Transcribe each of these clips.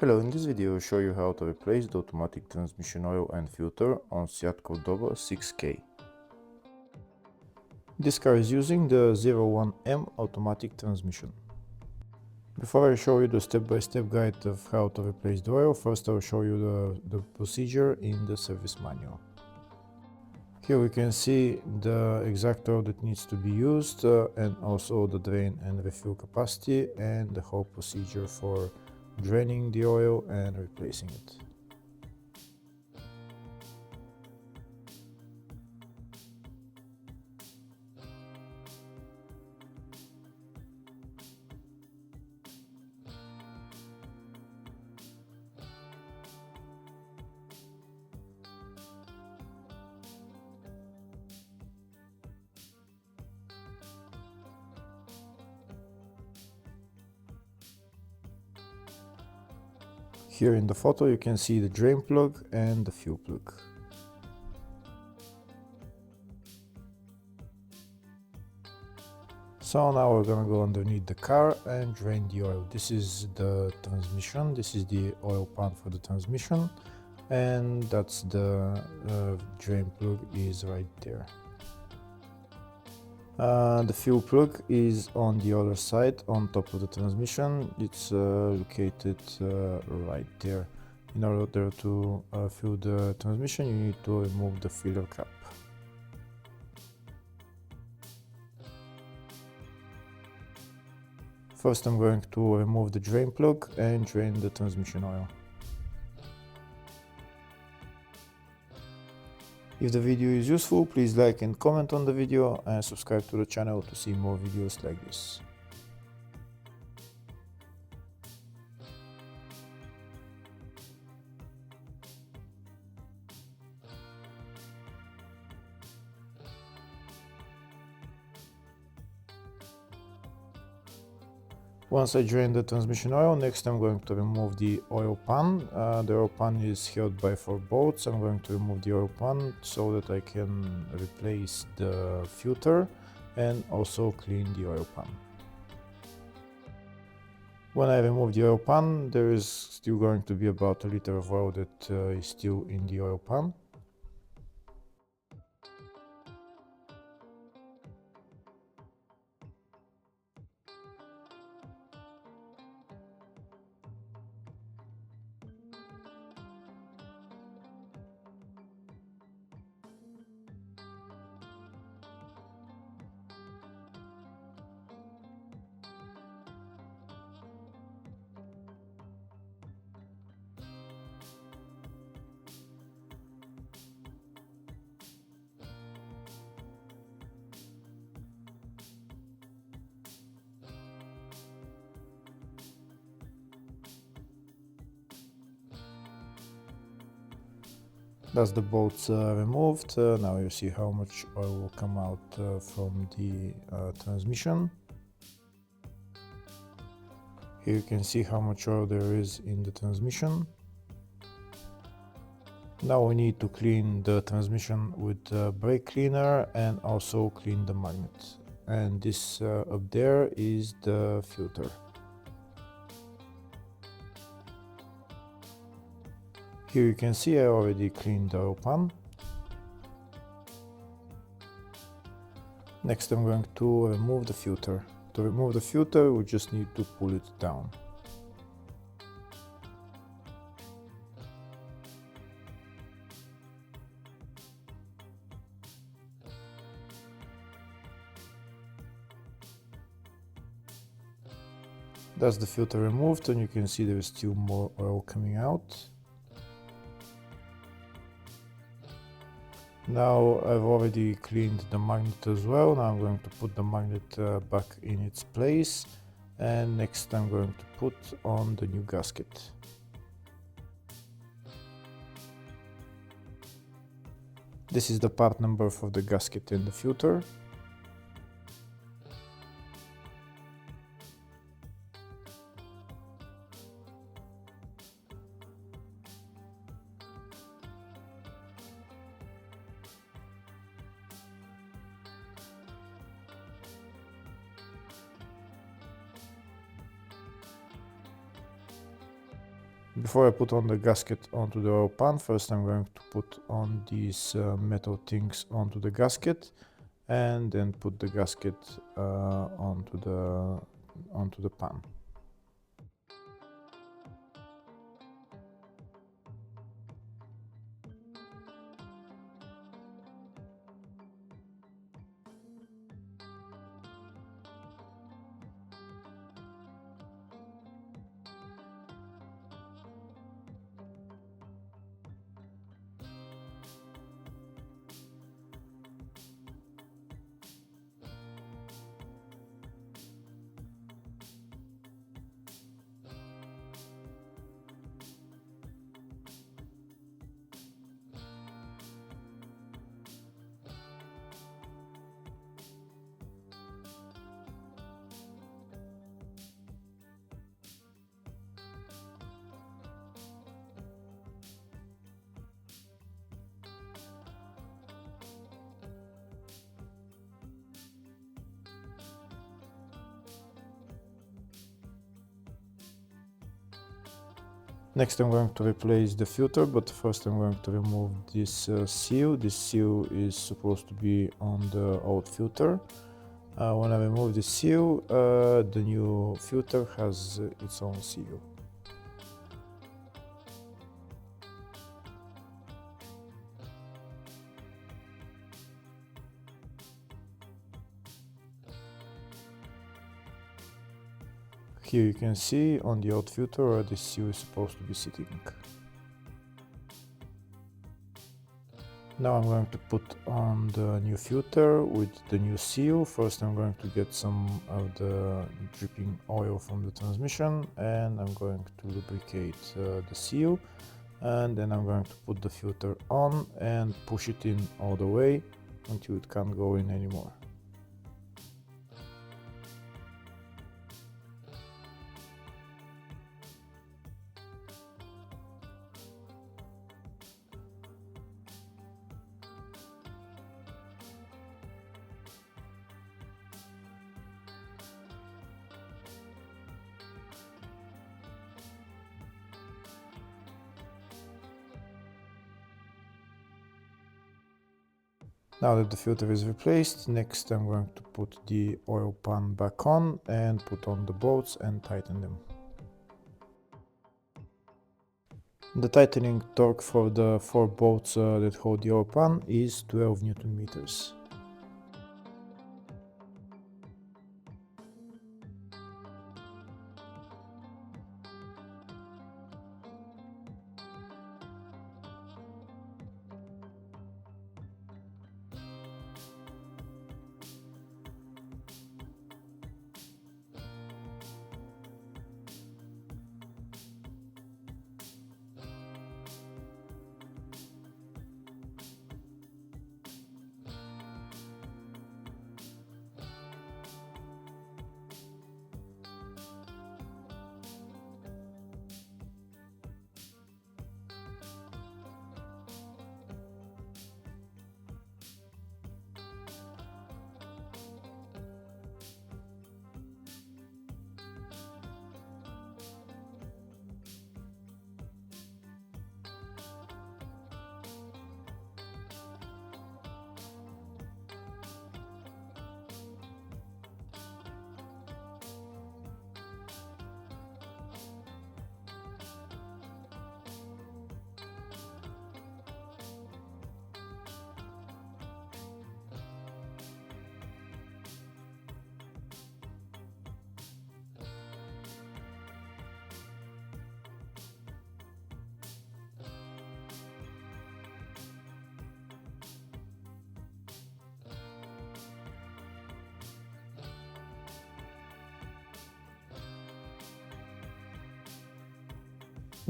Hello, in this video I'll show you how to replace the automatic transmission oil and filter on Seat Cordoba 6K. This car is using the 01M automatic transmission. Before I show you the step-by-step guide of how to replace the oil, first I'll show you the procedure in the service manual. Here we can see the exact oil that needs to be used and also the drain and refill capacity and the whole procedure for draining the oil and replacing it. Here in the photo you can see the drain plug and the fuel plug. So now we're gonna go underneath the car and drain the oil. This is the transmission, this is the oil pan for the transmission, and that's the drain plug is right there. The fuel plug is on the other side, on top of the transmission. It's located right there. In order to fill the transmission, you need to remove the filler cap. First I'm going to remove the drain plug and drain the transmission oil. If the video is useful, please like and comment on the video and subscribe to the channel to see more videos like this. Once I drain the transmission oil, next I'm going to remove the oil pan. The oil pan is held by 4 bolts. I'm going to remove the oil pan so that I can replace the filter and also clean the oil pan. When I remove the oil pan, there is still going to be about a liter of oil that is still in the oil pan. That's the bolts removed. Now you see how much oil will come out from the transmission. Here you can see how much oil there is in the transmission. Now we need to clean the transmission with brake cleaner and also clean the magnet. And this up there is the filter. Here you can see I already cleaned the oil pan. Next I'm going to remove the filter. To remove the filter we just need to pull it down. That's the filter removed and you can see there is still more oil coming out. Now I've already cleaned the magnet as well. Now I'm going to put the magnet back in its place, and next I'm going to put on the new gasket. This is the part number for the gasket and the filter. Before I put on the gasket onto the oil pan, first I'm going to put on these metal things onto the gasket, and then put the gasket onto the pan. Next I'm going to replace the filter, but first I'm going to remove this seal. This seal is supposed to be on the old filter. When I remove the seal, the new filter has its own seal. Here you can see on the old filter where the seal is supposed to be sitting. Now I'm going to put on the new filter with the new seal. First I'm going to get some of the dripping oil from the transmission, and I'm going to lubricate the seal, and then I'm going to put the filter on and push it in all the way until it can't go in anymore. Now that the filter is replaced, next I'm going to put the oil pan back on and put on the bolts and tighten them. The tightening torque for the 4 bolts that hold the oil pan is 12 Newton meters.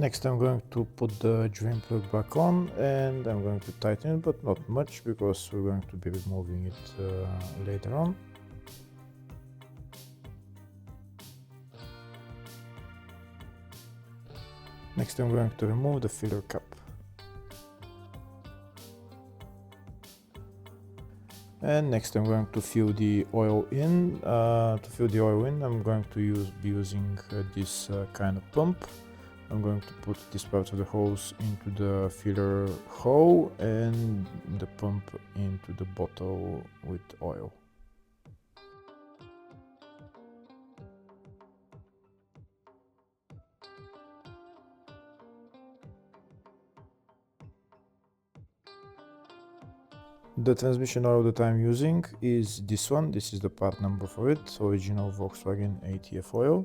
Next I'm going to put the drain plug back on, and I'm going to tighten it, but not much because we're going to be removing it later on. Next I'm going to remove the filler cap. And next I'm going to fill the oil in. To fill the oil in, I'm going to be using this kind of pump. I'm going to put this part of the hose into the filler hole and the pump into the bottle with oil. The transmission oil that I'm using is this one. This is the part number for it, original Volkswagen ATF oil.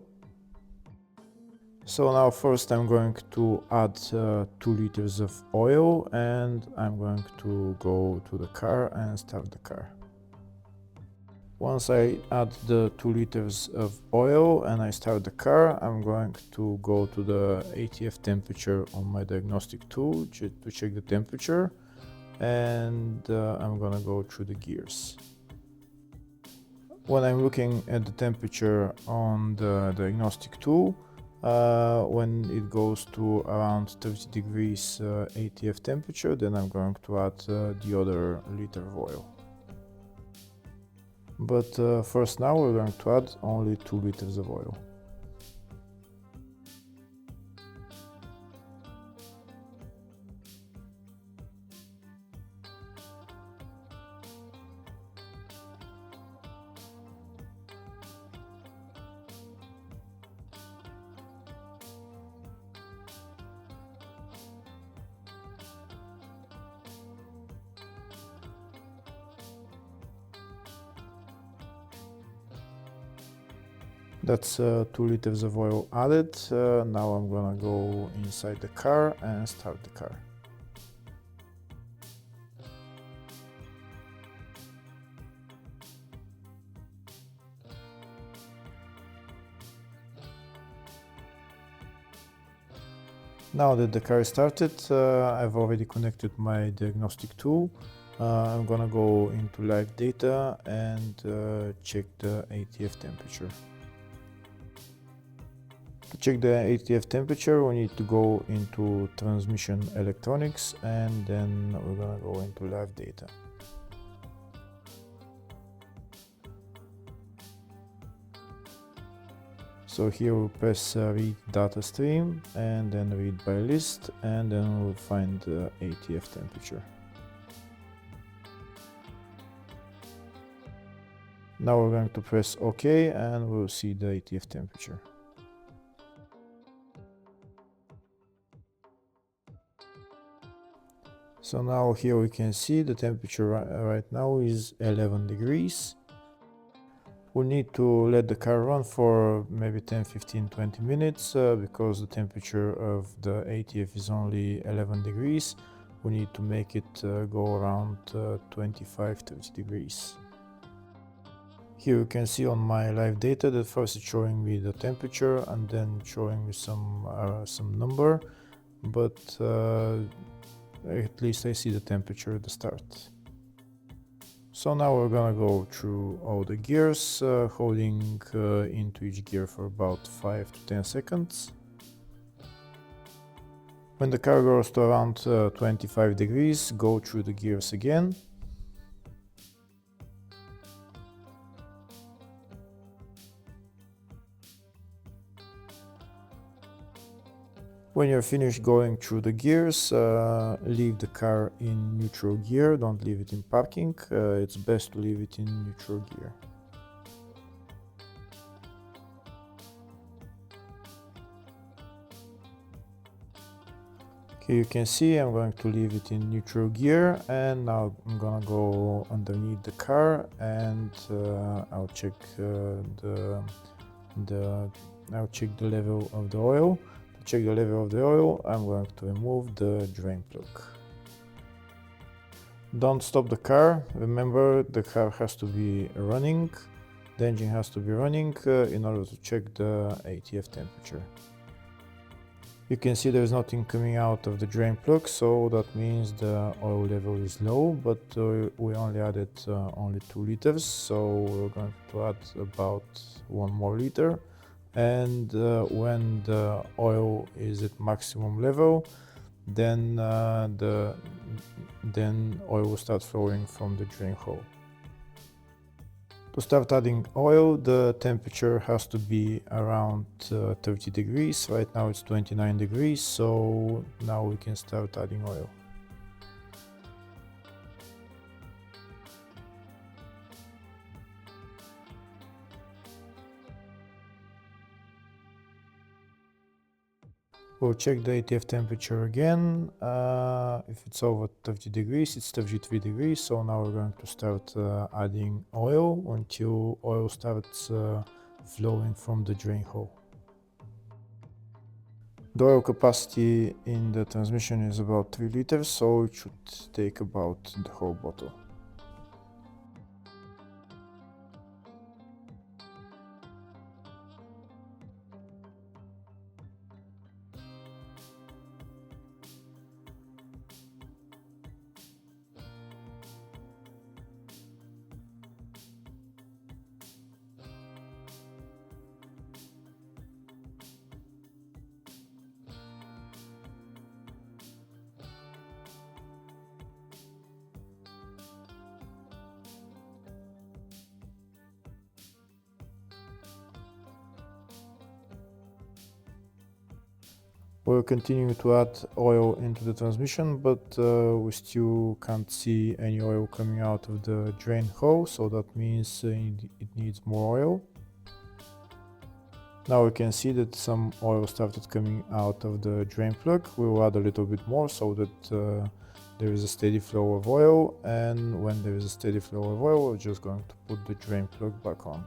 So now first I'm going to add 2 liters of oil, and I'm going to go to the car and start the car. Once I add the 2 liters of oil and I start the car, I'm going to go to the ATF temperature on my diagnostic tool to check the temperature, and I'm gonna go through the gears. When I'm looking at the temperature on the diagnostic tool, when it goes to around 30 degrees ATF temperature, then I'm going to add the other liter of oil. But first now we're going to add only 2 liters of oil. That's 2 liters of oil added. Now I'm gonna go inside the car and start the car. Now that the car is started, I've already connected my diagnostic tool. I'm gonna go into live data and check the ATF temperature. To check the ATF temperature, we need to go into transmission electronics, and then we're gonna go into live data. So here we'll press read data stream and then read by list, and then we'll find the ATF temperature. Now we're going to press OK and we'll see the ATF temperature. So now here we can see the temperature right now is 11 degrees. We need to let the car run for maybe 10, 15, 20 minutes because the temperature of the ATF is only 11 degrees. We need to make it go around 25, 30 degrees. Here you can see on my live data that first it's showing me the temperature and then showing me some number, but at least I see the temperature at the start. So now we're gonna go through all the gears, holding into each gear for about 5 to 10 seconds. When the car goes to around 25 degrees, go through the gears again. When you're finished going through the gears, leave the car in neutral gear, don't leave it in parking. It's best to leave it in neutral gear. Here you can see I'm going to leave it in neutral gear, and now I'm gonna go underneath the car and I'll check the level of the oil. Check the level of the oil, I'm going to remove the drain plug. Don't stop the car. Remember, the car has to be running, the engine has to be running in order to check the ATF temperature. You can see there's nothing coming out of the drain plug, so that means the oil level is low, but we only added only 2 liters, so we're going to add about 1 more liter. And when the oil is at maximum level, then oil will start flowing from the drain hole. To start adding oil, the temperature has to be around 30 degrees. Right now it's 29 degrees, so now we can start adding oil. We'll check the ATF temperature again. If it's over 30 degrees, it's 33 degrees. So now we're going to start adding oil until oil starts flowing from the drain hole. The oil capacity in the transmission is about 3 liters, so it should take about the whole bottle. We'll continue to add oil into the transmission, but we still can't see any oil coming out of the drain hole, so that means it needs more oil. Now we can see that some oil started coming out of the drain plug. We'll add a little bit more so that there is a steady flow of oil, and when there is a steady flow of oil, we're just going to put the drain plug back on.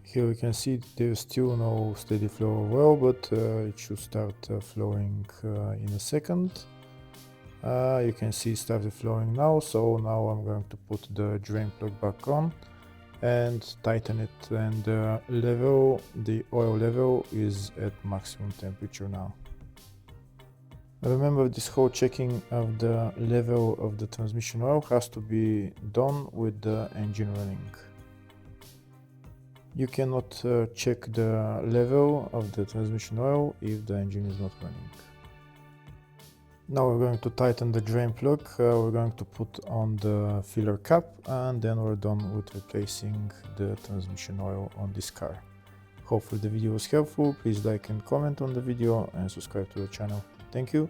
Here we can see there's still no steady flow of oil, but it should start flowing in a second. You can see it started flowing now, so now I'm going to put the drain plug back on and tighten it, and the oil level is at maximum temperature now. Remember, this whole checking of the level of the transmission oil has to be done with the engine running. You cannot check the level of the transmission oil if the engine is not running. Now we're going to tighten the drain plug, we're going to put on the filler cap, and then we're done with replacing the transmission oil on this car. Hopefully the video was helpful. Please like and comment on the video and subscribe to the channel. Thank you.